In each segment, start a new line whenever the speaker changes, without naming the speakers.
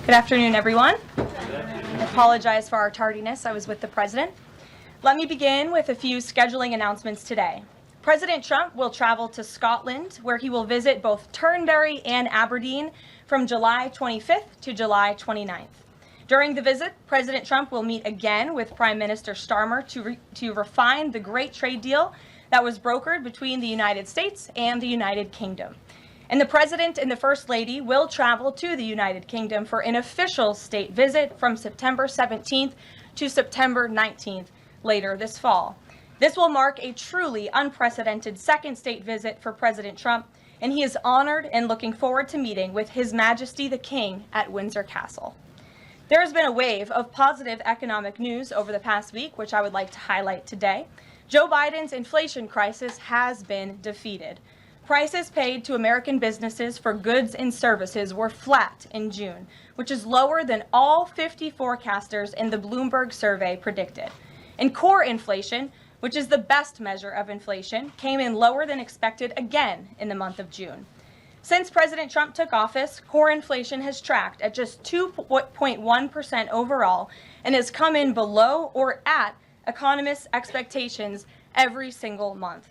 Good afternoon, everyone. I apologize for our tardiness. I was with the President. Let me begin with a few scheduling announcements today. President Trump will travel to Scotland, where he will visit both Turnberry and Aberdeen from July 25th to July 29th. During the visit, President Trump will meet again with Prime Minister Starmer to refine the great trade deal that was brokered between the United States and the United Kingdom. And the President and the First Lady will travel to the United Kingdom for an official state visit from September 17th to September 19th later this fall. This will mark a truly unprecedented second state visit for President Trump, and he is honored and looking forward to meeting with His Majesty the King at Windsor Castle. There has been a wave of positive economic news over the past week, which I would like to highlight today. Joe Biden's inflation crisis has been defeated. Prices paid to American businesses for goods and services were flat in June, which is lower than all 50 forecasters in the Bloomberg survey predicted. And core inflation, which is the best measure of inflation, came in lower than expected again in the month of June. Since President Trump took office, core inflation has tracked at just 2.1% overall and has come in below or at economists' expectations every single month.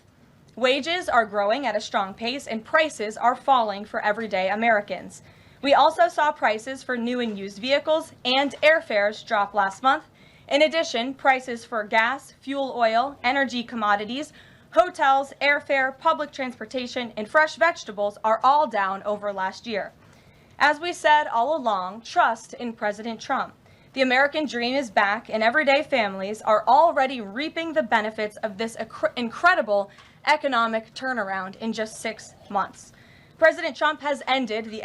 Wages are growing at a strong pace and prices are falling for everyday Americans. We also saw prices for new and used vehicles and airfares drop last month. In addition, prices for gas, fuel oil, energy commodities, hotels, airfare, public transportation, and fresh vegetables are all down over last year. As we said all along, trust in President Trump. The American dream is back, and everyday families are already reaping the benefits of this incredible economic turnaround in just 6 months. President Trump has ended the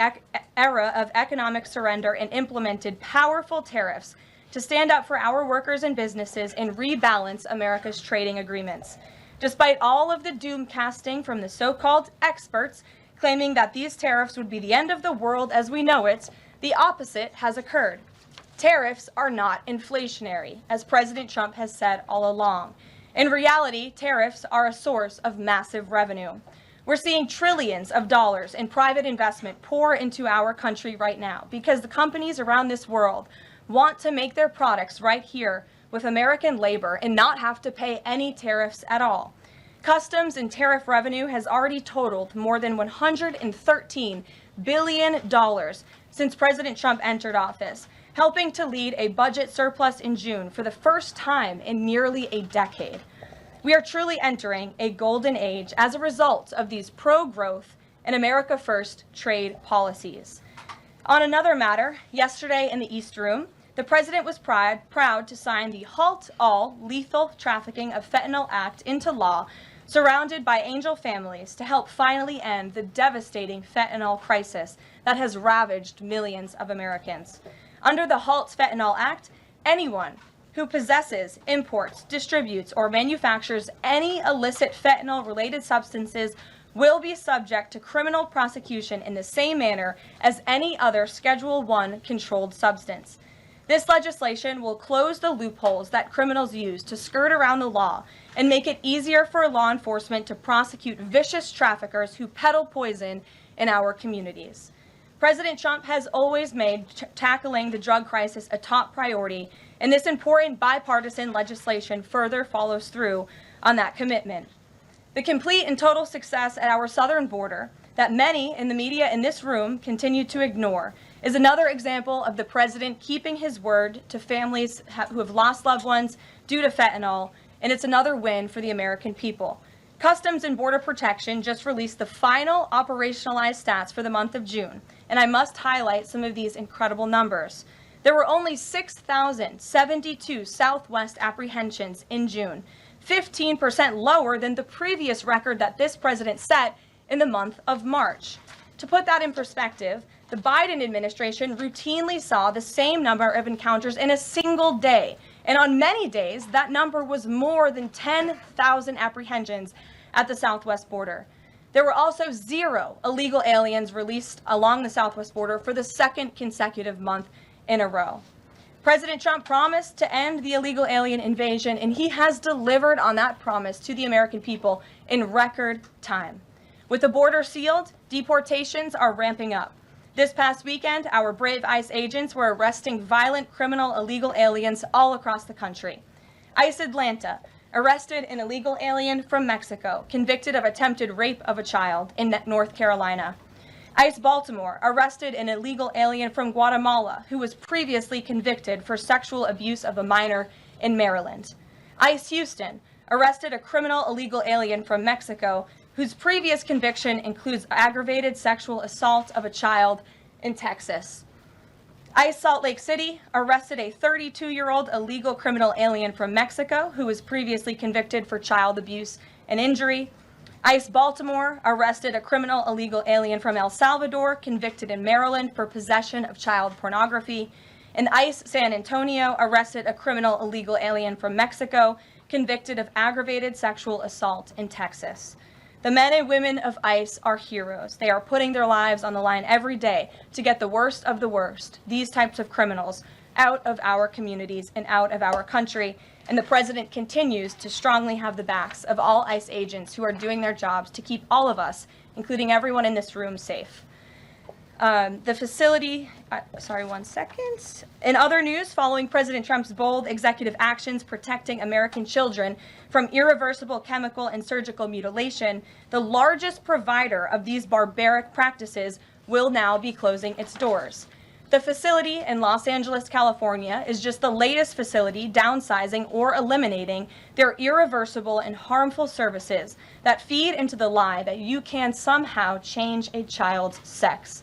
era of economic surrender and implemented powerful tariffs to stand up for our workers and businesses and rebalance America's trading agreements. Despite all of the doom casting from the so-called experts claiming that these tariffs would be the end of the world as we know it, the opposite has occurred. Tariffs are not inflationary, as President Trump has said all along. In reality, tariffs are a source of massive revenue. We're seeing trillions of dollars in private investment pour into our country right now because the companies around this world want to make their products right here with American labor and not have to pay any tariffs at all. Customs and tariff revenue has already totaled more than $113 billion since President Trump entered office, helping to lead a budget surplus in June for the first time in nearly a decade. We are truly entering a golden age as a result of these pro-growth and America First trade policies. On another matter, yesterday in the East Room, the President was proud to sign the Halt All Lethal Trafficking of Fentanyl Act into law, surrounded by angel families to help finally end the devastating fentanyl crisis that has ravaged millions of Americans. Under the Halt Fentanyl Act, anyone who possesses, imports, distributes, or manufactures any illicit fentanyl-related substances will be subject to criminal prosecution in the same manner as any other Schedule I controlled substance. This legislation will close the loopholes that criminals use to skirt around the law and make it easier for law enforcement to prosecute vicious traffickers who peddle poison in our communities. President Trump has always made tackling the drug crisis a top priority, and this important bipartisan legislation further follows through on that commitment. The complete and total success at our southern border that many in the media in this room continue to ignore is another example of the President keeping his word to families who have lost loved ones due to fentanyl, and it's another win for the American people. Customs and Border Protection just released the final operationalized stats for the month of June, and I must highlight some of these incredible numbers. There were only 6,072 Southwest apprehensions in June, 15% lower than the previous record that this president set in the month of March. To put that in perspective, the Biden administration routinely saw the same number of encounters in a single day, and on many days, that number was more than 10,000 apprehensions at the Southwest border. There were also 0 illegal aliens released along the Southwest border for the second consecutive month in a row. President Trump promised to end the illegal alien invasion, and he has delivered on that promise to the American people in record time. With the border sealed, deportations are ramping up. This past weekend, our brave ICE agents were arresting violent criminal illegal aliens all across the country. ICE Atlanta arrested an illegal alien from Mexico, convicted of attempted rape of a child in North Carolina. ICE Baltimore arrested an illegal alien from Guatemala who was previously convicted for sexual abuse of a minor in Maryland. ICE Houston arrested a criminal illegal alien from Mexico whose previous conviction includes aggravated sexual assault of a child in Texas. ICE Salt Lake City arrested a 32-year-old illegal criminal alien from Mexico who was previously convicted for child abuse and injury. ICE Baltimore arrested a criminal illegal alien from El Salvador convicted in Maryland for possession of child pornography. And ICE San Antonio arrested a criminal illegal alien from Mexico convicted of aggravated sexual assault in Texas. The men and women of ICE are heroes. They are putting their lives on the line every day to get the worst of the worst, these types of criminals, out of our communities and out of our country. And the president continues to strongly have the backs of all ICE agents who are doing their jobs to keep all of us, including everyone in this room, safe. The facility, In other news, following President Trump's bold executive actions protecting American children from irreversible chemical and surgical mutilation, the largest provider of these barbaric practices will now be closing its doors. The facility in Los Angeles, California, is just the latest facility downsizing or eliminating their irreversible and harmful services that feed into the lie that you can somehow change a child's sex.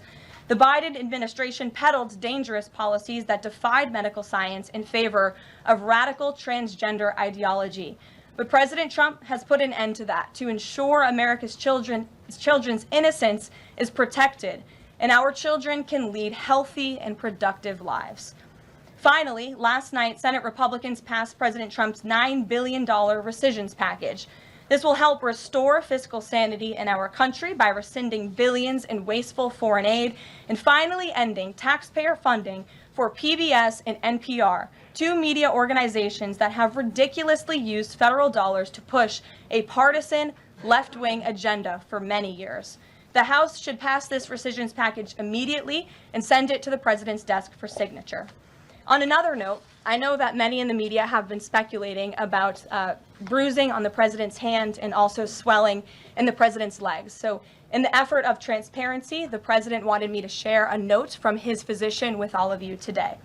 The Biden administration peddled dangerous policies that defied medical science in favor of radical transgender ideology. But President Trump has put an end to that to ensure America's children's innocence is protected and our children can lead healthy and productive lives. Finally, last night, Senate Republicans passed President Trump's $9 billion rescissions package. This will help restore fiscal sanity in our country by rescinding billions in wasteful foreign aid and finally ending taxpayer funding for PBS and NPR, two media organizations that have ridiculously used federal dollars to push a partisan left-wing agenda for many years. The House should pass this rescissions package immediately and send it to the president's desk for signature. On another note, I know that many in the media have been speculating about bruising on the president's hand and also swelling in the president's legs. So in the effort of transparency, the president wanted me to share a note from his physician with all of you today.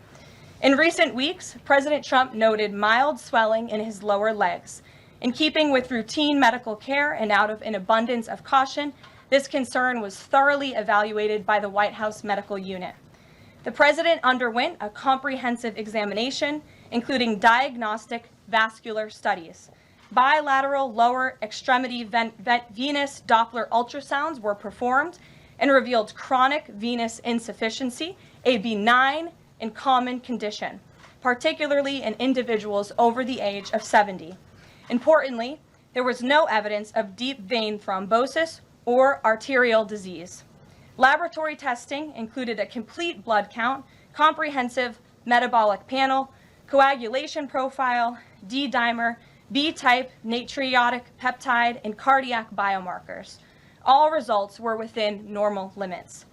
In recent weeks, President Trump noted mild swelling in his lower legs. In keeping with routine medical care and out of an abundance of caution, this concern was thoroughly evaluated by the White House medical unit. The president underwent a comprehensive examination, including diagnostic vascular studies. Bilateral lower extremity venous Doppler ultrasounds were performed and revealed chronic venous insufficiency, a benign and common condition, particularly in individuals over the age of 70. Importantly, there was no evidence of deep vein thrombosis or arterial disease. Laboratory testing included a complete blood count, comprehensive metabolic panel, coagulation profile, D-dimer, B-type natriuretic peptide, and cardiac biomarkers. All results were within normal limits.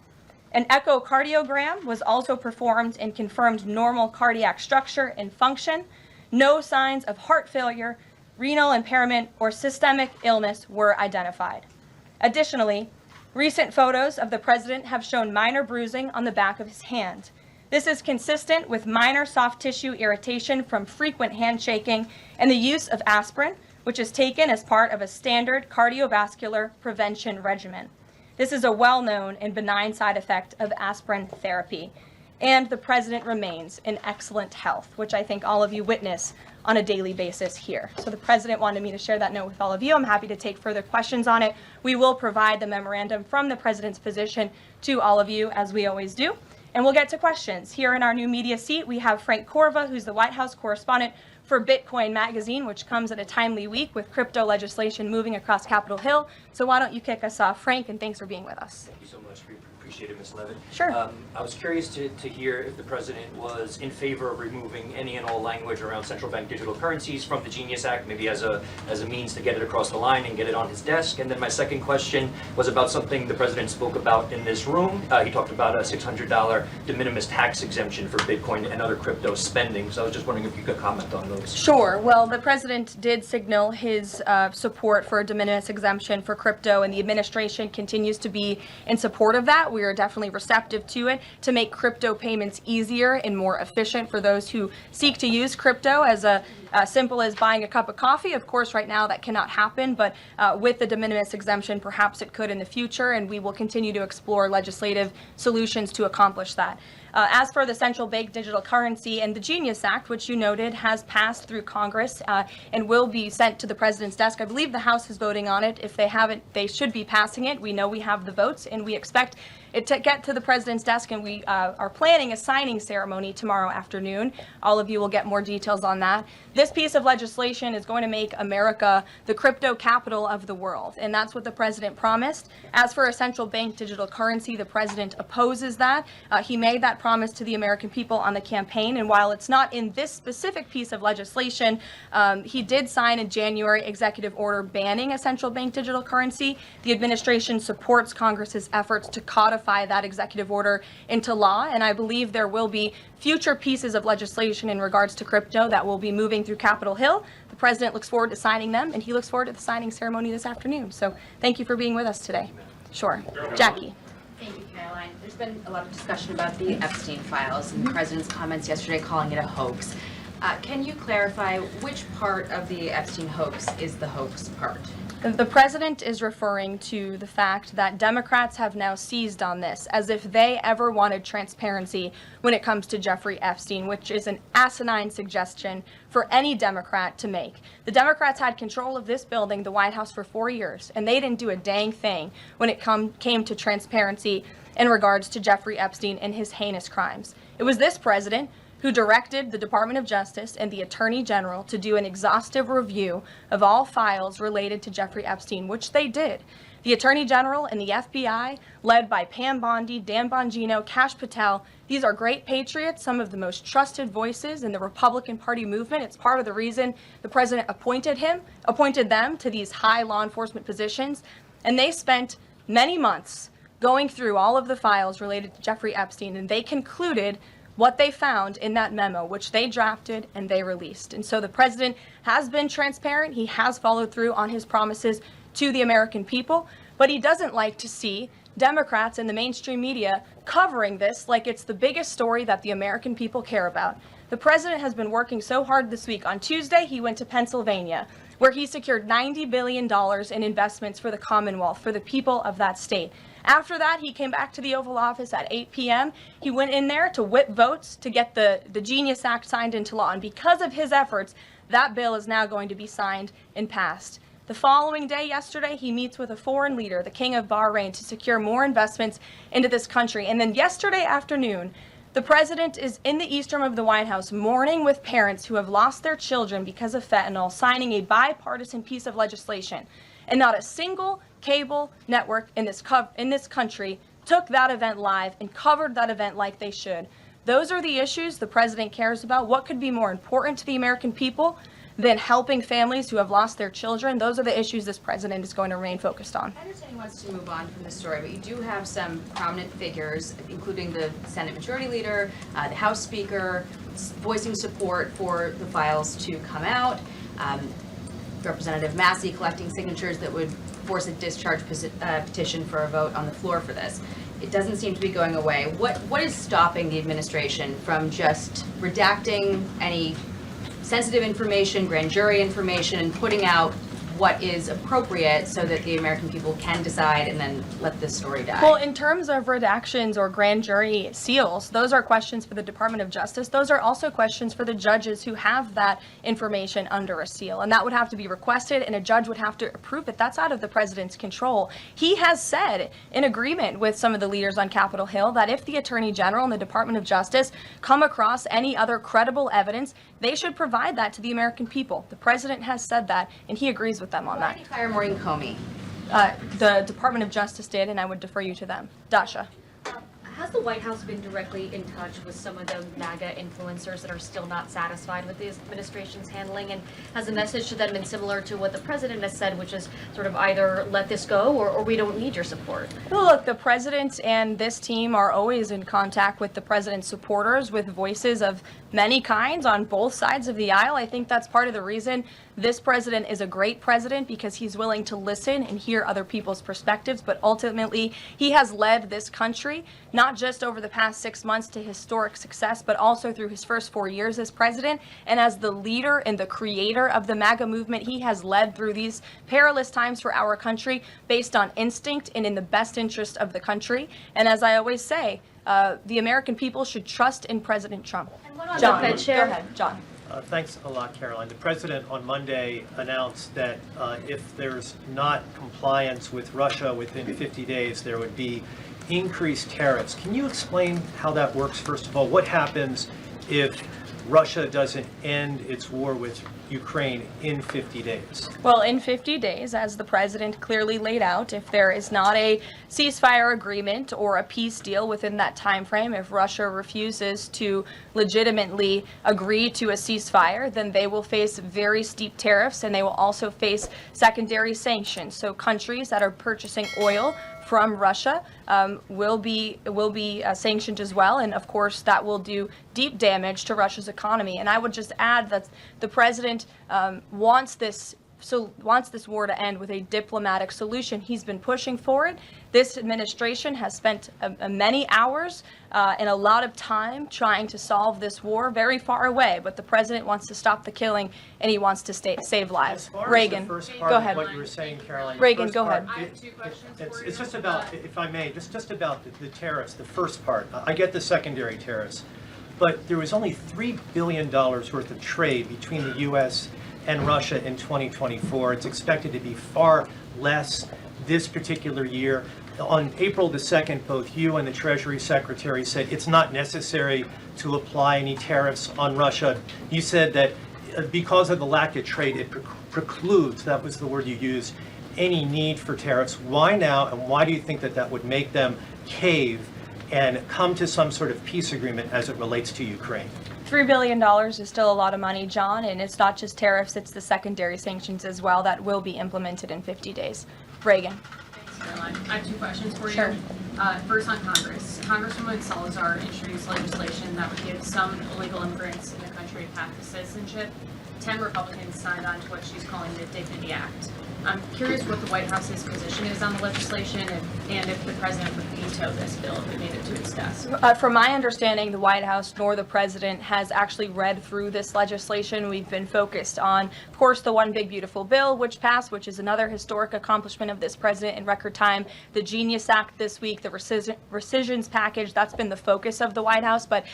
An echocardiogram was also performed and confirmed normal cardiac structure and function. No signs of heart failure, renal impairment, or systemic illness were identified. Additionally, recent photos of the president have shown minor bruising on the back of his hand. This is consistent with minor soft tissue irritation from frequent handshaking and the use of aspirin, which is taken as part of a standard cardiovascular prevention regimen. This is a well-known and benign side effect of aspirin therapy. And the president remains in excellent health, which I think all of you witness on a daily basis here. So the president wanted me to share that note with all of you. I'm happy to take further questions on it. We will provide the memorandum from the president's physician to all of you, as we always do. And we'll get to questions. Here in our new media seat, we have Frank Corva, who's the White House correspondent for Bitcoin Magazine, which comes at a timely week with crypto legislation moving across Capitol Hill. So why don't you kick us off, Frank, and thanks for being with us.
Thank you so much for your Appreciate it, Ms. Leavitt.
Sure.
I was curious to hear if the president was in favor of removing any and all language around central bank digital currencies from the Genius Act, maybe as a means to get it across the line and get it on his desk. And then my second question was about something the president spoke about in this room. He talked about a $600 de minimis tax exemption for Bitcoin and other crypto spending. So I was just wondering if you could comment on those.
Sure. Well, the president did signal his support for a de minimis exemption for crypto, and the administration continues to be in support of that. We are definitely receptive to it to make crypto payments easier and more efficient for those who seek to use crypto as simple as buying a cup of coffee. Of course, right now that cannot happen, but with the de minimis exemption, perhaps it could in the future, and we will continue to explore legislative solutions to accomplish that. As for the central bank digital currency and the Genius Act, which you noted has passed through Congress and will be sent to the president's desk. I believe the House is voting on it. If they haven't, they should be passing it. We know we have the votes, and we expect it to get to the president's desk, and we are planning a signing ceremony tomorrow afternoon. All of you will get more details on that. This piece of legislation is going to make America the crypto capital of the world, and that's what the president promised. As for a central bank digital currency, the president opposes that. He made that promise to the American people on the campaign, and while it's not in this specific piece of legislation, he did sign a January executive order banning a central bank digital currency. The administration supports Congress's efforts to codify that executive order into law, and I believe there will be future pieces of legislation in regards to crypto that will be moving through Capitol Hill. The president looks forward to signing them, and he looks forward to the signing ceremony this afternoon. So thank you for being with us today. Sure. Jackie.
Thank you, Caroline. There's been a lot of discussion about the Epstein files and the president's comments yesterday calling it a hoax. Can you clarify which part of the Epstein hoax is the hoax part?
The president is referring to the fact that Democrats have now seized on this as if they ever wanted transparency when it comes to Jeffrey Epstein, which is an asinine suggestion for any Democrat to make. The Democrats had control of this building, the White House, for 4 years, and they didn't do a dang thing when it came to transparency in regards to Jeffrey Epstein and his heinous crimes. It was this president who directed the Department of Justice and the Attorney General to do an exhaustive review of all files related to Jeffrey Epstein, which they did. The Attorney General and the FBI, led by Pam Bondi, Dan Bongino, Kash Patel, these are great patriots, some of the most trusted voices in the Republican Party movement. It's part of the reason the president appointed them to these high law enforcement positions, and they spent many months going through all of the files related to Jeffrey Epstein, and they concluded what they found in that memo, which they drafted and they released. And so the president has been transparent. He has followed through on his promises to the American people, but he doesn't like to see Democrats and the mainstream media covering this like it's the biggest story that the American people care about. The president has been working so hard this week. On Tuesday, he went to Pennsylvania, where he secured $90 billion in investments for the Commonwealth, for the people of that state. After that, he came back to the Oval Office at 8 p.m. He went in there to whip votes to get the Genius Act signed into law. And because of his efforts, that bill is now going to be signed and passed. The following day, yesterday, he meets with a foreign leader, the King of Bahrain, to secure more investments into this country. And then yesterday afternoon, the president is in the East Room of the White House mourning with parents who have lost their children because of fentanyl, signing a bipartisan piece of legislation. And not a single cable network in this country took that event live and covered that event like they should. Those are the issues the president cares about. What could be more important to the American people than helping families who have lost their children? Those are the issues this president is going to remain focused on.
I understand he wants to move on from this story, but you do have some prominent figures, including the Senate Majority Leader, the House Speaker, voicing support for the files to come out. Representative Massey collecting signatures that would force a discharge petition for a vote on the floor for this. It doesn't seem to be going away. What is stopping the administration from just redacting any sensitive information, grand jury information, and putting out what is appropriate so that the American people can decide and then let this story die?
Well, in terms of redactions or grand jury seals, those are questions for the Department of Justice. Those are also questions for the judges who have that information under a seal. And that would have to be requested, and a judge would have to approve it. That's out of the president's control. He has said, in agreement with some of the leaders on Capitol Hill, that if the Attorney General and the Department of Justice come across any other credible evidence, they should provide that to the American people. The president has said that, and he agrees with them on
Why
that.
did you fire Maureen Comey?
The Department of Justice did, and I would defer you to them. Dasha.
Has the White House been directly in touch with some of the MAGA influencers that are still not satisfied with the administration's handling? And has the message to them been similar to what the president has said, which is sort of either let this go or we don't need your support?
Well, look, the president and this team are always in contact with the president's supporters, with voices of many kinds on both sides of the aisle. I think that's part of the reason this president is a great president, because he's willing to listen and hear other people's perspectives. But ultimately, he has led this country, not just over the past 6 months to historic success, but also through his first 4 years as president. And as the leader and the creator of the MAGA movement, he has led through these perilous times for our country based on instinct and in the best interest of the country. And as I always say, the American people should trust in President Trump.
And what on
John,
the Fed chair?
go ahead, John.
Thanks a lot, Caroline. The president on Monday announced that if there's not compliance with Russia within 50 days, there would be increased tariffs. Can you explain how that works, first of all? What happens if Russia doesn't end its war with Ukraine in 50 days?
Well, in 50 days, as the president clearly laid out, if there is not a ceasefire agreement or a peace deal within that time frame, if Russia refuses to legitimately agree to a ceasefire, then they will face very steep tariffs, and they will also face secondary sanctions. So countries that are purchasing oil from Russia will be sanctioned as well, and of course that will do deep damage to Russia's economy. And I would just add that the president wants this war to end with a diplomatic solution. He's been pushing for it. This administration has spent many hours and a lot of time trying to solve this war very far away, but the president wants to stop the killing and he wants to save lives.
As far
Reagan,
as the first part
go
of
ahead.
what you were saying, Caroline. the
Reagan,
first
go
part,
ahead.
I have two questions for you.
It's just about, if I may, just about the tariffs, the first part. I get the secondary tariffs, but there was only $3 billion worth of trade between the U.S. and Russia in 2024. It's expected to be far less this particular year. On April the 2nd, both you and the Treasury Secretary said it's not necessary to apply any tariffs on Russia. You said that because of the lack of trade, it precludes, that was the word you used, any need for tariffs. Why now, and why do you think that that would make them cave and come to some sort of peace agreement as it relates to Ukraine?
$3 billion is still a lot of money, John, and it's not just tariffs, it's the secondary sanctions as well that will be implemented in 50 days. Reagan.
Thanks, Caroline. I have two questions for
Sure.
you. First on Congress. Congresswoman Salazar introduced legislation that would give some illegal immigrants in the country a path to citizenship. 10 Republicans signed on to what she's calling the Dignity Act. I'm curious what the White House's position is on the legislation and if the president would veto this bill if it made it to its desk.
From my understanding, the White House nor the president has actually read through this legislation. We've been focused on, of course, the One Big Beautiful Bill, which passed, which is another historic accomplishment of this president in record time. The Genius Act this week, the rescissions package, that's been the focus of the White House. But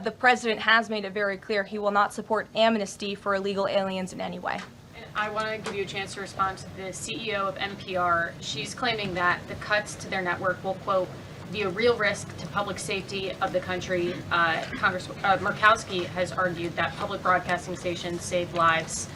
the president has made it very clear he will not support amnesty for illegal aliens in any way.
I want to give you a chance to respond to the CEO of NPR. She's claiming that the cuts to their network will, quote, be a real risk to public safety of the country. Murkowski has argued that public broadcasting stations save lives.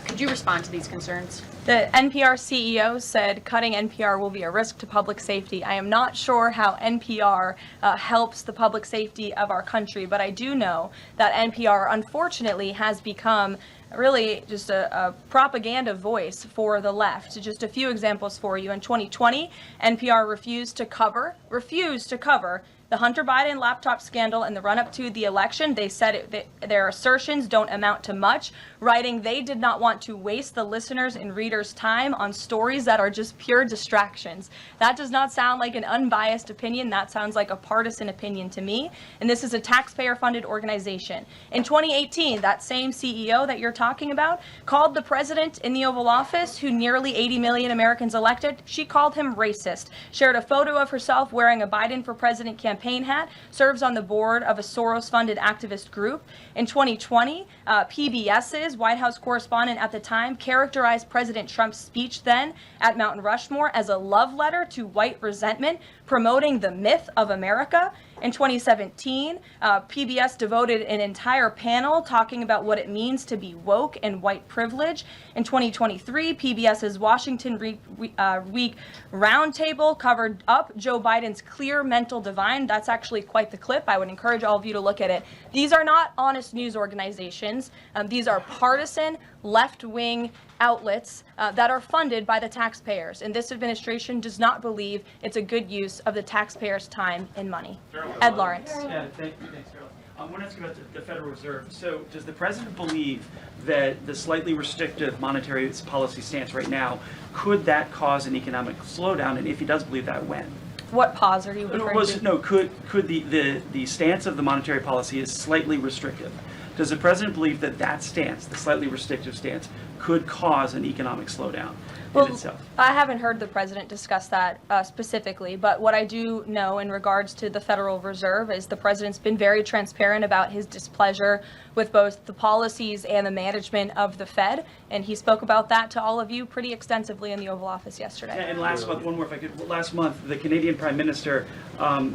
Could you respond to these concerns?
The NPR CEO said cutting NPR will be a risk to public safety. I am not sure how NPR helps the public safety of our country, but I do know that NPR, unfortunately, has become really just a propaganda voice for the left. Just a few examples for you. In 2020, NPR refused to cover the Hunter Biden laptop scandal in the run-up to the election. They said their assertions don't amount to much, writing they did not want to waste the listeners' and readers' time on stories that are just pure distractions. That does not sound like an unbiased opinion. That sounds like a partisan opinion to me. And this is a taxpayer-funded organization. In 2018, that same CEO that you're talking about called the president in the Oval Office, who nearly 80 million Americans elected, she called him racist, shared a photo of herself wearing a Biden for President campaign hat, serves on the board of a Soros-funded activist group. In 2020, PBS's White House correspondent at the time characterized President Trump's speech then at Mount Rushmore as a love letter to white resentment, promoting the myth of America. In 2017, PBS devoted an entire panel talking about what it means to be woke and white privilege. In 2023, PBS's Washington Week Roundtable covered up Joe Biden's clear mental divide. That's actually quite the clip. I would encourage all of you to look at it. These are not honest news organizations. These are partisan, left-wing outlets that are funded by the taxpayers. And this administration does not believe it's a good use of the taxpayers' time and money. Ed Lawrence.
Yeah, thanks, Carol. I want to ask about the Federal Reserve. So does the president believe that the slightly restrictive monetary policy stance right now, could that cause an economic slowdown? And if he does believe that, when?
What pause are you referring to?
No, could the stance of the monetary policy is slightly restrictive? Does the president believe that that stance, the slightly restrictive stance, could cause an economic slowdown in itself?
I haven't heard the president discuss that specifically, but what I do know in regards to the Federal Reserve is the president's been very transparent about his displeasure with both the policies and the management of the Fed, and he spoke about that to all of you pretty extensively in the Oval Office yesterday.
And last month, one more if I could, last month, the Canadian Prime Minister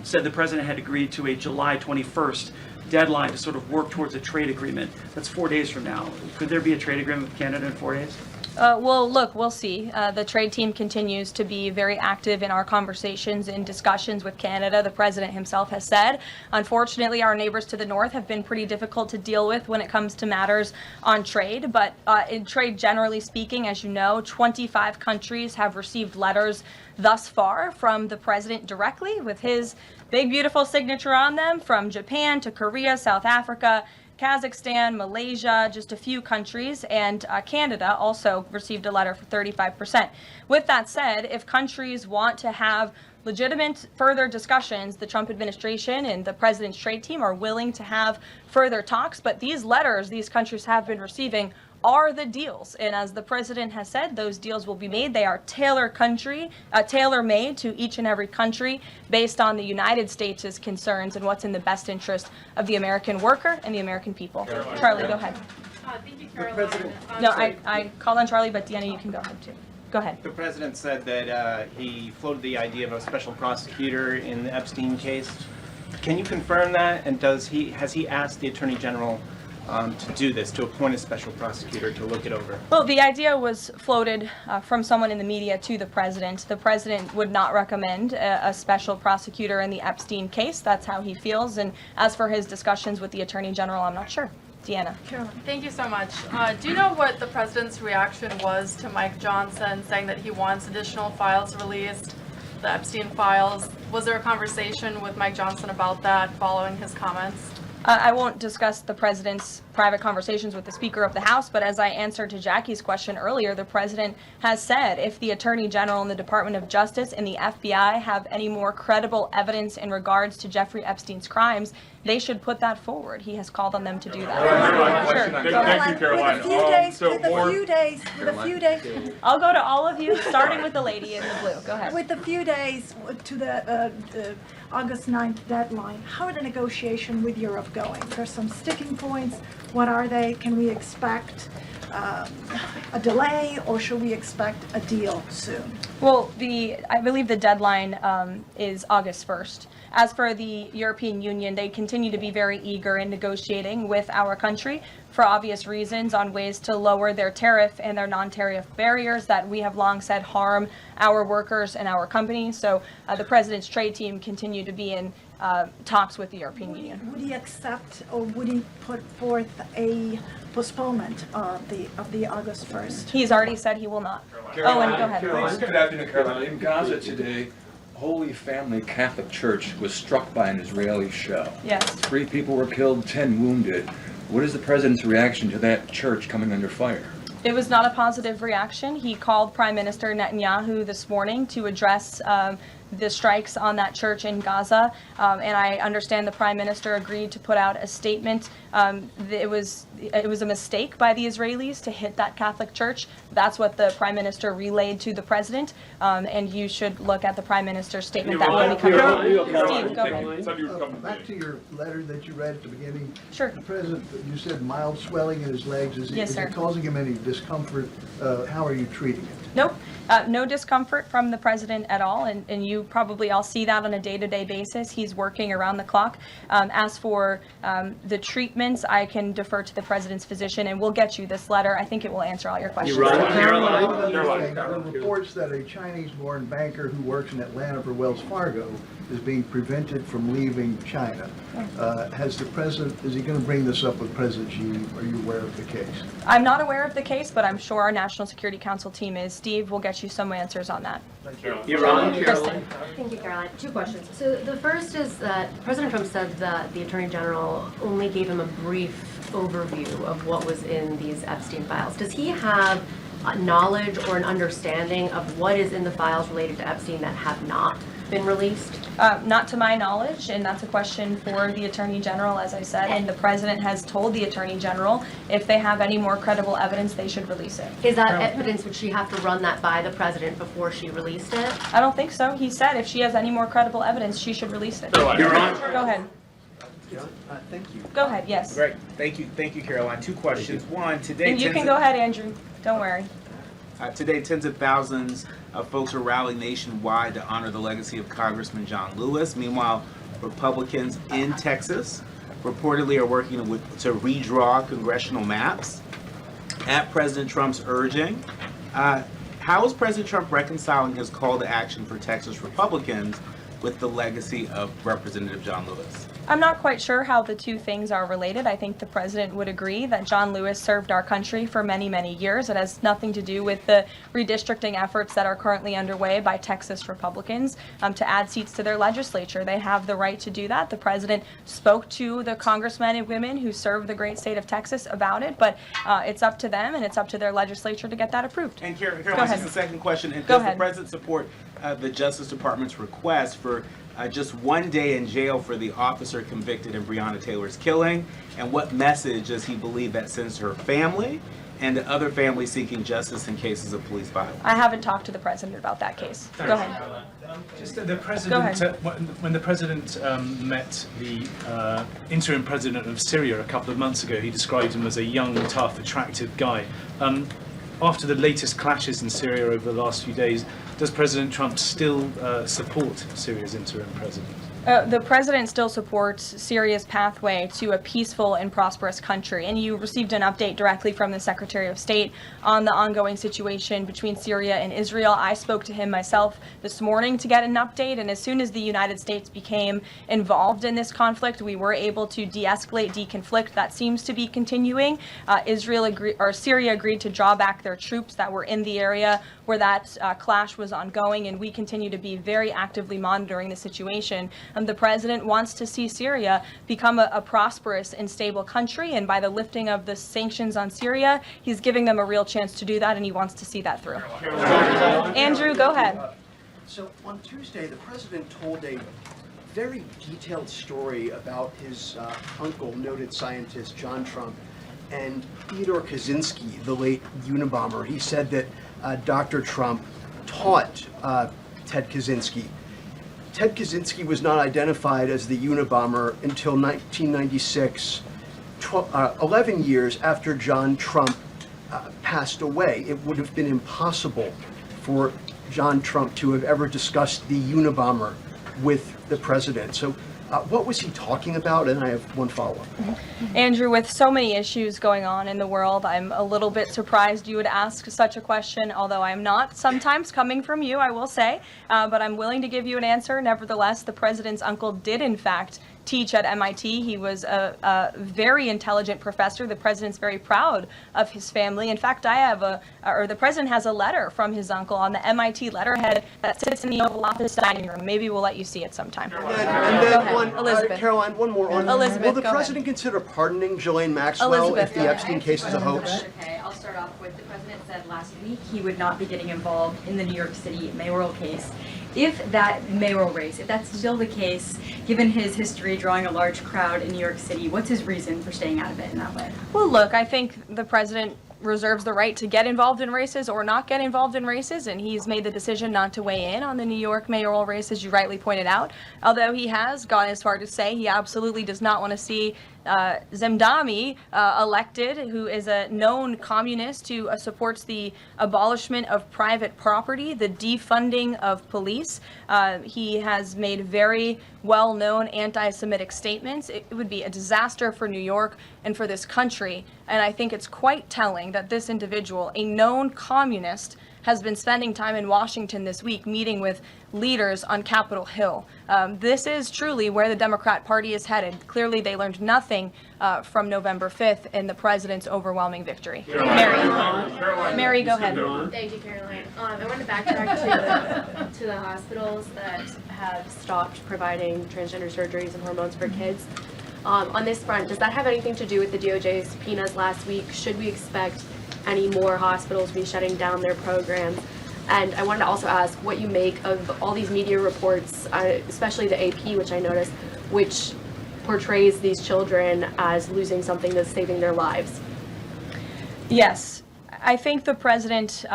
said the president had agreed to a July 21st deadline to sort of work towards a trade agreement. That's 4 days from now. Could there be a trade agreement with Canada in 4 days?
Well, look, we'll see. The trade team continues to be very active in our conversations and discussions with Canada. The president himself has said, unfortunately, our neighbors to the north have been pretty difficult to deal with when it comes to matters on trade. But in trade, generally speaking, as you know, 25 countries have received letters thus far from the president directly with his big, beautiful signature on them, from Japan to Korea, South Africa, Kazakhstan, Malaysia, just a few countries, and Canada also received a letter for 35%. With that said, if countries want to have legitimate further discussions, the Trump administration and the president's trade team are willing to have further talks, but these letters these countries have been receiving are the deals. And as the president has said, those deals will be made. They are tailor-made to each and every country based on the United States' concerns and what's in the best interest of the American worker and the American people. Charlie, go ahead.
Thank you, Caroline.
No, I called on Charlie, but Deanna, you can go ahead too. Go ahead.
The president said that he floated the idea of a special prosecutor in the Epstein case. Can you confirm that? And has he asked the Attorney General to do this, to appoint a special prosecutor to look it over?
Well, the idea was floated from someone in the media to the president. The president would not recommend a special prosecutor in the Epstein case. That's how he feels. And as for his discussions with the Attorney General, I'm not sure. Deanna.
Thank you so much. Do you know what the president's reaction was to Mike Johnson saying that he wants additional files released, the Epstein files? Was there a conversation with Mike Johnson about that following his comments?
I won't discuss the president's private conversations with the Speaker of the House, but as I answered to Jackie's question earlier, the president has said if the Attorney General and the Department of Justice and the FBI have any more credible evidence in regards to Jeffrey Epstein's crimes, they should put that forward. He has called on them to do that. Sure. Go ahead.
Thank you, Caroline.
With a few days.
I'll go to all of you, starting with the lady in the blue. Go ahead.
With a few days to the August 9th deadline, how are the negotiations with Europe going? There's some sticking points. What are they? Can we expect a delay, or should we expect a deal soon?
Well, I believe the deadline is August 1st. As for the European Union, they continue to be very eager in negotiating with our country for obvious reasons on ways to lower their tariff and their non-tariff barriers that we have long said harm our workers and our companies. So the president's trade team continue to be in talks with the European Union.
Would he accept, or would he put forth a postponement of the August 1st?
He's already said he will not.
Caroline,
Owen, go ahead.
Good afternoon, Caroline. In Gaza today, Holy Family Catholic Church was struck by an Israeli shell.
Yes.
3 people were killed, 10 wounded. What is the president's reaction to that church coming under fire?
It was not a positive reaction. He called Prime Minister Netanyahu this morning to address the strikes on that church in Gaza, and I understand the Prime Minister agreed to put out a statement. It was a mistake by the Israelis to hit that Catholic church. That's what the Prime Minister relayed to the President, and you should look at the Prime Minister's statement that will be coming out. Steve, go ahead.
Back to your letter that you read at the beginning.
Sure.
The president, you said mild swelling in his legs.
Yes,
is
sir.
it causing him any discomfort? How are you treating it?
Nope. No discomfort from the president at all, and you you probably all see that on a day-to-day basis. He's working around the clock. As for the treatments, I can defer to the president's physician, and we'll get you this letter. I think it will answer all your questions.
There are reports that a Chinese-born banker who works in Atlanta for Wells Fargo is being prevented from leaving China. Has the president, is he going to bring this up with President Xi? Are you aware of the case?
I'm not aware of the case, but I'm sure our National Security Council team is. Steve will get you some answers on that. Kristen.
Thank you, Caroline. Two questions. So the first is that President Trump said that the Attorney General only gave him a brief overview of what was in these Epstein files. Does he have knowledge or an understanding of what is in the files related to Epstein that have not been released?
Not to my knowledge, and that's a question for the Attorney General, as I said, and the President has told the Attorney General if they have any more credible evidence, they should release it.
Is that evidence, would she have to run that by the President before she released it?
I don't think so. He said if she has any more credible evidence, she should release it. Go ahead.
Thank you.
Go ahead, yes.
Great, thank you, Caroline. Two questions. One, today.
And you can go ahead, Andrew. Don't worry.
Today, tens of thousands of folks are rallying nationwide to honor the legacy of Congressman John Lewis. Meanwhile, Republicans in Texas reportedly are working to redraw congressional maps at President Trump's urging. How is President Trump reconciling his call to action for Texas Republicans with the legacy of Representative John Lewis?
I'm not quite sure how the two things are related. I think the president would agree that John Lewis served our country for many, many years. It has nothing to do with the redistricting efforts that are currently underway by Texas Republicans to add seats to their legislature. They have the right to do that. The president spoke to the congressmen and women who serve the great state of Texas about it, but it's up to them and it's up to their legislature to get that approved.
And Caroline, just the second question. And
Go
does
ahead.
the president support the Justice Department's request for just 1 day in jail for the officer convicted in Breonna Taylor's killing? And what message does he believe that sends to her family and to other families seeking justice in cases of police violence?
I haven't talked to the president about that case. Go ahead.
Just the president, when the president met the interim president of Syria a couple of months ago, he described him as a young, tough, attractive guy. After the latest clashes in Syria over the last few days, does President Trump still support Syria's interim president?
The president still supports Syria's pathway to a peaceful and prosperous country, and you received an update directly from the Secretary of State on the ongoing situation between Syria and Israel. I spoke to him myself this morning to get an update, and as soon as the United States became involved in this conflict, we were able to de-escalate, deconflict. That seems to be continuing. Syria agreed to draw back their troops that were in the area where that clash was ongoing, and we continue to be very actively monitoring the situation. The president wants to see Syria become a prosperous and stable country, and by the lifting of the sanctions on Syria, he's giving them a real chance to do that, and he wants to see that through. Andrew, go ahead.
So on Tuesday, the president told a very detailed story about his uncle, noted scientist John Trump, and Theodore Kaczynski, the late Unabomber. He said that Dr. Trump taught Ted Kaczynski. Ted Kaczynski was not identified as the Unabomber until 1996, 11 years after John Trump passed away. It would have been impossible for John Trump to have ever discussed the Unabomber with the president. So what was he talking about? And I have one follow-up.
Andrew, with so many issues going on in the world, I'm a little bit surprised you would ask such a question, although I'm not sometimes coming from you, I will say, but I'm willing to give you an answer. Nevertheless, the president's uncle did, in fact, teach at MIT. He was a very intelligent professor. The president's very proud of his family. In fact, the president has a letter from his uncle on the MIT letterhead that sits in the Oval Office dining room. Maybe we'll let you see it sometime.
And then
Elizabeth.
Caroline, one more.
Elizabeth,
will the
go
president consider pardoning Ghislaine Maxwell
Elizabeth,
if the Epstein case is a hoax?
Okay, I'll start off with the president said last week he would not be getting involved in the New York City mayoral case. If that mayoral race, if that's still the case, given his history drawing a large crowd in New York City, what's his reason for staying out of it in that way?
Well, look, I think the president reserves the right to get involved in races or not get involved in races, and he's made the decision not to weigh in on the New York mayoral race, as you rightly pointed out, although he has gone as far to say he absolutely does not want to see Zemdami, elected, who is a known communist who supports the abolishment of private property, the defunding of police. He has made very well-known anti-Semitic statements. It would be a disaster for New York and for this country. And I think it's quite telling that this individual, a known communist, has been spending time in Washington this week meeting with leaders on Capitol Hill. This is truly where the Democrat Party is headed. Clearly, they learned nothing from November 5th in the president's overwhelming victory. Mary, go ahead.
Thank you, Caroline. I want to backtrack to the hospitals that have stopped providing transgender surgeries and hormones for kids. On this front, does that have anything to do with the DOJ subpoenas last week? Should we expect any more hospitals be shutting down their programs? And I wanted to also ask what you make of all these media reports, especially the AP, which I noticed, which portrays these children as losing something that's saving their lives.
Yes, I think the president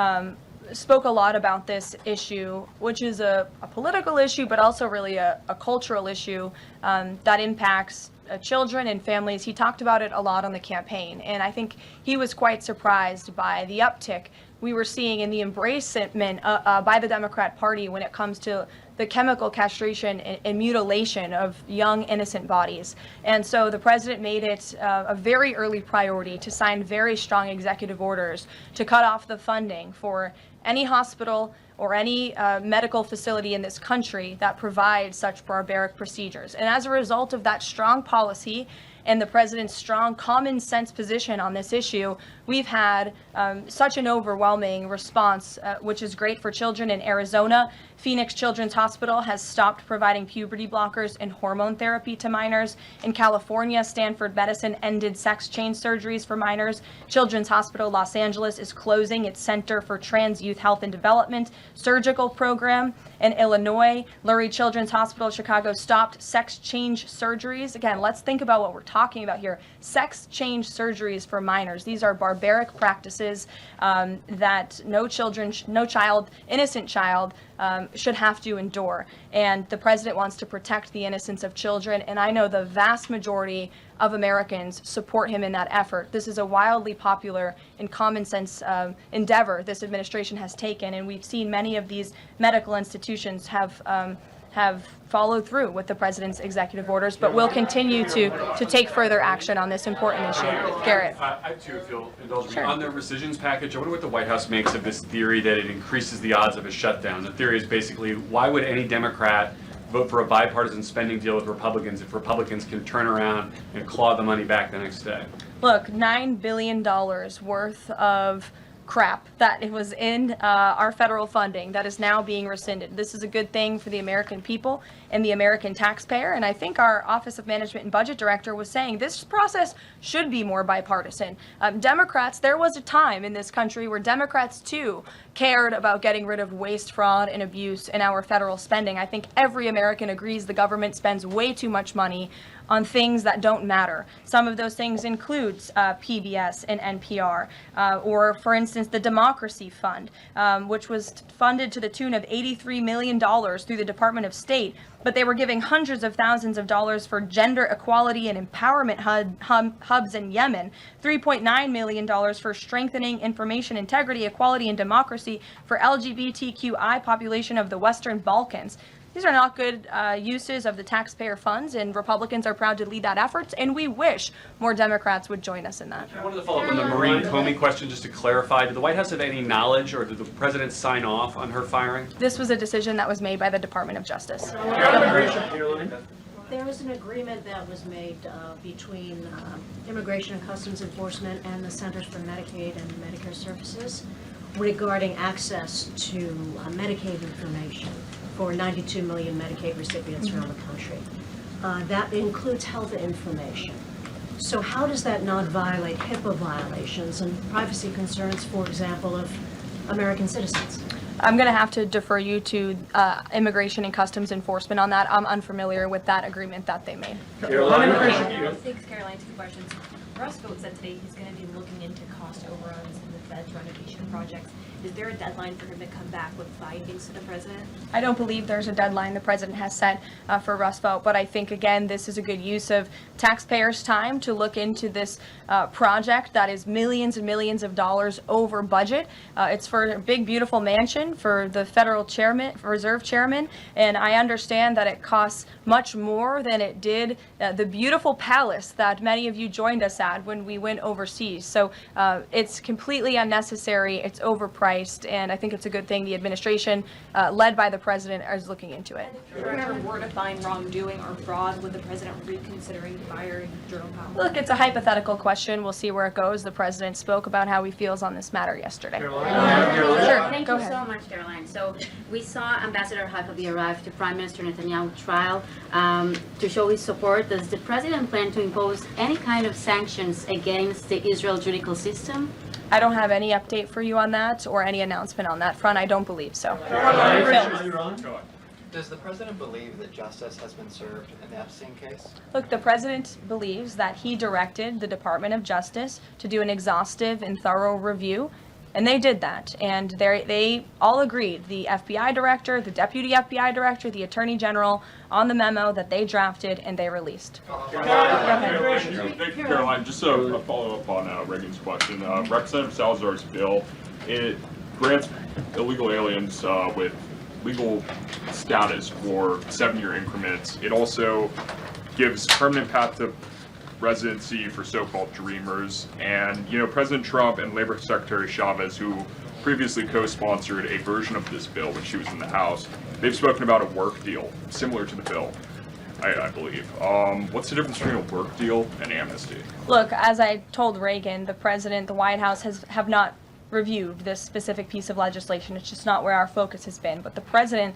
spoke a lot about this issue, which is a political issue, but also really a cultural issue that impacts children and families. He talked about it a lot on the campaign, and I think he was quite surprised by the uptick we were seeing in the embracement by the Democrat Party when it comes to the chemical castration and mutilation of young innocent bodies. And so the president made it a very early priority to sign very strong executive orders to cut off the funding for any hospital or any medical facility in this country that provides such barbaric procedures. And as a result of that strong policy and the president's strong common sense position on this issue, we've had such an overwhelming response, which is great for children in Arizona. Phoenix Children's Hospital has stopped providing puberty blockers and hormone therapy to minors. In California, Stanford Medicine ended sex change surgeries for minors. Children's Hospital Los Angeles is closing its Center for Trans Youth Health and Development surgical program. In Illinois, Lurie Children's Hospital Chicago stopped sex change surgeries. Again, let's think about what we're talking about here. Sex change surgeries for minors. These are barbaric practices that no child, innocent child, should have to endure. And the president wants to protect the innocence of children, and I know the vast majority of Americans support him in that effort. This is a wildly popular and common sense endeavor this administration has taken, and we've seen many of these medical institutions have followed through with the president's executive orders, but will continue to take further action on this important issue. Garrett.
I too, if you'll indulge me.
Sure.
On the rescissions package, I wonder what the White House makes of this theory that it increases the odds of a shutdown. The theory is basically, why would any Democrat vote for a bipartisan spending deal with Republicans if Republicans can turn around and claw the money back the next day?
Look, $9 billion worth of crap that it was in our federal funding that is now being rescinded. This is a good thing for the American people and the American taxpayer, and I think our Office of Management and Budget Director was saying this process should be more bipartisan. Democrats, there was a time in this country where Democrats too cared about getting rid of waste, fraud, and abuse in our federal spending. I think every American agrees the government spends way too much money on things that don't matter. Some of those things includes PBS and NPR, or for instance, the Democracy Fund, which was funded to the tune of $83 million through the Department of State, but they were giving hundreds of thousands of dollars for gender equality and empowerment hubs in Yemen, $3.9 million for strengthening information integrity, equality, and democracy for LGBTQI population of the Western Balkans. These are not good uses of the taxpayer funds, and Republicans are proud to lead that effort, and we wish more Democrats would join us in that.
I wanted to follow up on the Maureen Comey question just to clarify. Did the White House have any knowledge, or did the president sign off on her firing?
This was a decision that was made by the Department of Justice.
There was an agreement that was made between Immigration and Customs Enforcement and the Centers for Medicaid and Medicare Services regarding access to Medicaid information for 92 million Medicaid recipients around the country. That includes health information. So how does that not violate HIPAA violations and privacy concerns, for example, of American citizens?
I'm going to have to defer you to Immigration and Customs Enforcement on that. I'm unfamiliar with that agreement that they made.
Thanks, Caroline. Two questions.
Rusko said today he's going to be looking into cost overruns in the Fed's renovation projects. Is there a deadline for him to come back with findings to the president?
I don't believe there's a deadline the president has set for Rust Belt, but I think, again, this is a good use of taxpayers' time to look into this project that is millions and millions of dollars over budget. It's for a big, beautiful mansion for the federal chairman, reserve chairman, and I understand that it costs much more than it did the beautiful palace that many of you joined us at when we went overseas. So it's completely unnecessary. It's overpriced. And I think it's a good thing the administration, led by the president, is looking into it.
If there were to find wrongdoing or fraud, would the president reconsidering firing Jerome Powell?
Look, it's a hypothetical question. We'll see where it goes. The president spoke about how he feels on this matter yesterday.
Sure.
Sure,
Thank
go
you
ahead.
so much, Caroline. So we saw Ambassador Huckabee arrive to Prime Minister Netanyahu's trial to show his support. Does the president plan to impose any kind of sanctions against the Israel judicial system?
I don't have any update for you on that or any announcement on that front. I don't believe so.
Does the president believe that justice has been served in the Epstein case?
Look, the president believes that he directed the Department of Justice to do an exhaustive and thorough review, and they did that. And they all agreed, the FBI director, the deputy FBI director, the attorney general, on the memo that they drafted and they released.
Thank you, Caroline. Just a follow-up on Reagan's question. Representative Salazar's bill, it grants illegal aliens with legal status for 7-year increments. It also gives permanent path to residency for so-called dreamers. And, you know, President Trump and Labor Secretary Chavez, who previously co-sponsored a version of this bill when she was in the House, they've spoken about a work deal similar to the bill, I believe. What's the difference between a work deal and amnesty?
Look, as I told Reagan, the president, the White House have not reviewed this specific piece of legislation. It's just not where our focus has been. But the president,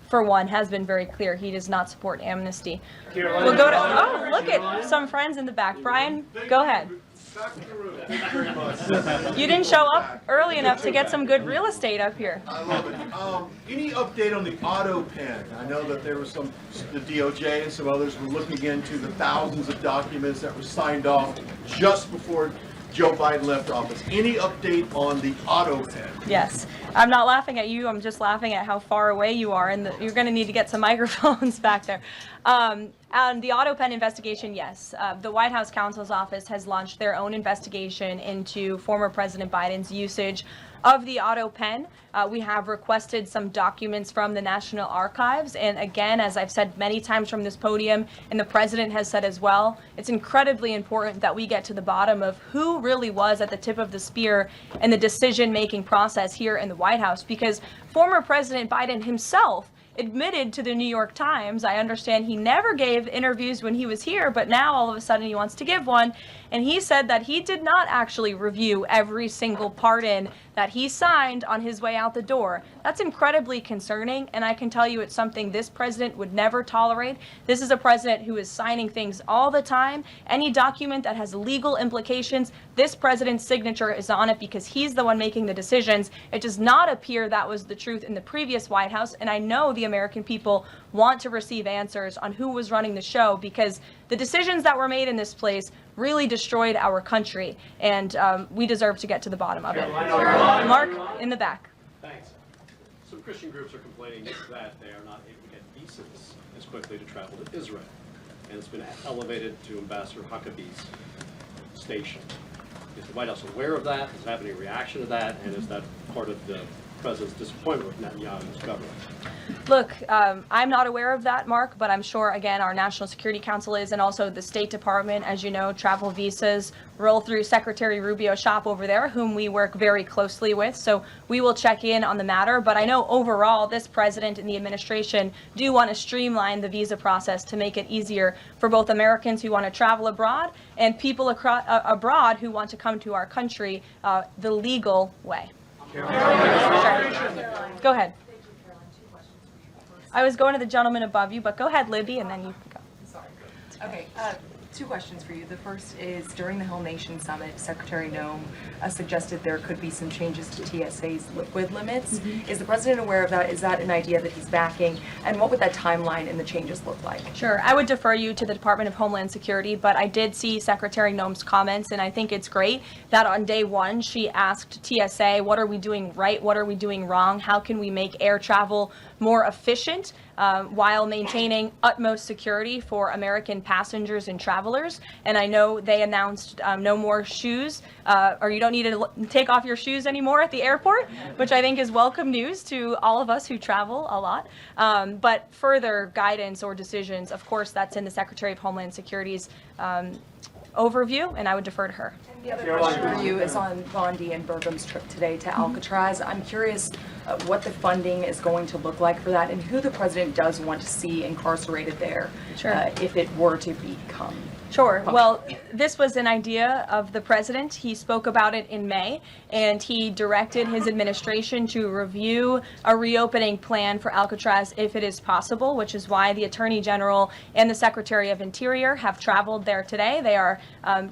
for one, has been very clear he does not support amnesty.
Caroline,
We'll go to, oh, look at some friends in the back. Brian, go ahead. You didn't show up early enough to get some good real estate up here.
I love it. Any update on the auto pen? I know that there was the DOJ and some others were looking into the thousands of documents that were signed off just before Joe Biden left office. Any update on the auto pen?
Yes. I'm not laughing at you. I'm just laughing at how far away you are, and you're going to need to get some microphones back there. On the auto pen investigation, yes. The White House counsel's office has launched their own investigation into former President Biden's usage of the auto pen. We have requested some documents from the National Archives, and again, as I've said many times from this podium, and the president has said as well, it's incredibly important that we get to the bottom of who really was at the tip of the spear in the decision-making process here in the White House, because former President Biden himself admitted to the New York Times, I understand he never gave interviews when he was here, but now all of a sudden he wants to give one, and he said that he did not actually review every single pardon that he signed on his way out the door. That's incredibly concerning, and I can tell you it's something this president would never tolerate. This is a president who is signing things all the time. Any document that has legal implications, this president's signature is on it because he's the one making the decisions. It does not appear that was the truth in the previous White House, and I know the American people want to receive answers on who was running the show, because the decisions that were made in this place really destroyed our country, and we deserve to get to the bottom of it. Mark, in the back.
Thanks. Some Christian groups are complaining that they are not able to get visas as quickly to travel to Israel, and it's been elevated to Ambassador Huckabee's station. Is the White House aware of that? Does it have any reaction to that? And is that part of the president's disappointment with Netanyahu's government?
Look, I'm not aware of that, Mark, but I'm sure, again, our National Security Council is, and also the State Department. As you know, travel visas roll through Secretary Rubio's shop over there, whom we work very closely with. So we will check in on the matter. But I know overall, this president and the administration do want to streamline the visa process to make it easier for both Americans who want to travel abroad and people abroad who want to come to our country the legal way. Sure. Go ahead. I was going to the gentleman above you, but go ahead, Libby, and then you can go.
Sorry. Okay.
Two questions for you. The first is, during the Hill Nation Summit, Secretary Noem suggested there could be some changes to TSA's liquid limits. Is the President aware of that? Is that an idea that he's backing? And what would that timeline and the changes look like?
Sure. I would defer you to the Department of Homeland Security, but I did see Secretary Noem's comments, and I think it's great that on day one she asked TSA, what are we doing right? What are we doing wrong? How can we make air travel more efficient while maintaining utmost security for American passengers and travelers? And I know they announced no more shoes, or you don't need to take off your shoes anymore at the airport, which I think is welcome news to all of us who travel a lot. But further guidance or decisions, of course, that's in the Secretary of Homeland Security's overview, and I would defer to her.
The other question for you is on Bondi and Burgum's trip today to Alcatraz. I'm curious what the funding is going to look like for that, and who the President does want to see incarcerated there, if it were to become.
Sure. Well, this was an idea of the President. He spoke about it in May, and he directed his administration to review a reopening plan for Alcatraz if it is possible, which is why the Attorney General and the Secretary of Interior have traveled there today. They are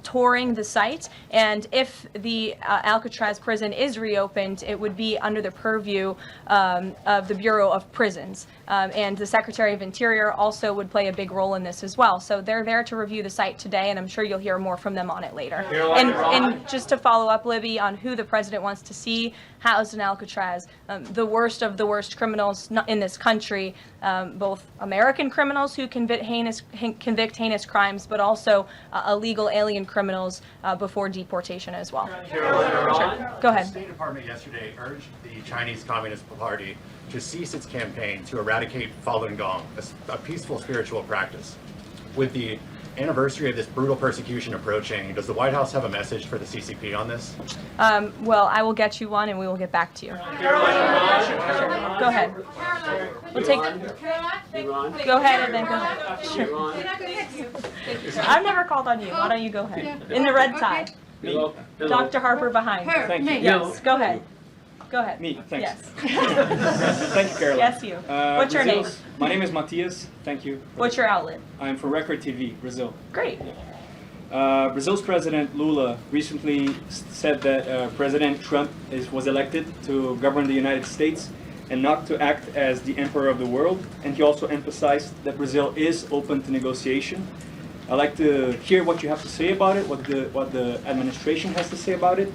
touring the site, and if the Alcatraz prison is reopened, it would be under the purview of the Bureau of Prisons. And the Secretary of Interior also would play a big role in this as well. So they're there to review the site today, and I'm sure you'll hear more from them on it later. And just to follow up, Libby, on who the President wants to see housed in Alcatraz, the worst of the worst criminals in this country, both American criminals who convict heinous crimes, but also illegal alien criminals before deportation as well. Sure. Go ahead.
The State Department yesterday urged the Chinese Communist Party to cease its campaign to eradicate Falun Gong, a peaceful spiritual practice. With the anniversary of this brutal persecution approaching, does the White House have a message for the CCP on this?
Well, I will get you one, and we will get back to you. Sure. Go ahead. We'll take. Go ahead, and then go ahead. Sure. I've never called on you. Why don't you go ahead? In the red tie. Dr. Harper behind.
Thank you.
Yes. Go ahead. Go ahead.
Me, thanks.
Yes.
Thank you, Caroline.
Yes, you. What's your name?
My name is Matias. Thank you.
What's your outlet?
I'm for Record TV, Brazil.
Great.
Brazil's President Lula recently said that President Trump was elected to govern the United States and not to act as the emperor of the world. And he also emphasized that Brazil is open to negotiation. I'd like to hear what you have to say about it, what the administration has to say about it,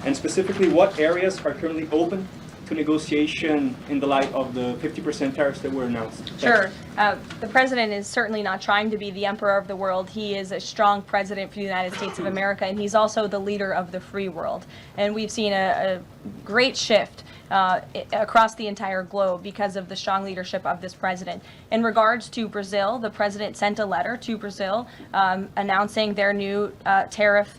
and specifically what areas are currently open to negotiation in the light of the 50% tariffs that were announced.
Sure. The President is certainly not trying to be the emperor of the world. He is a strong president for the United States of America, and he's also the leader of the free world. And we've seen a great shift across the entire globe because of the strong leadership of this president. In regards to Brazil, the president sent a letter to Brazil announcing their new tariff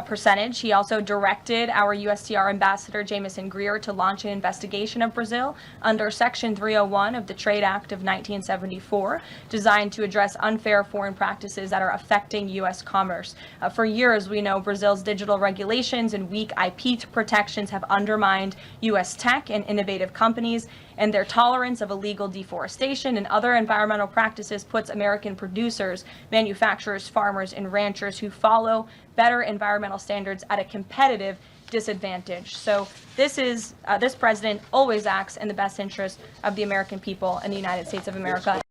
percentage. He also directed our USTR Ambassador Jameson Greer to launch an investigation of Brazil under Section 301 of the Trade Act of 1974, designed to address unfair foreign practices that are affecting U.S. commerce. For years, we know Brazil's digital regulations and weak IP protections have undermined U.S. tech and innovative companies, and their tolerance of illegal deforestation and other environmental practices puts American producers, manufacturers, farmers, and ranchers who follow better environmental standards at a competitive disadvantage. So this president always acts in the best interest of the American people and the United States of America,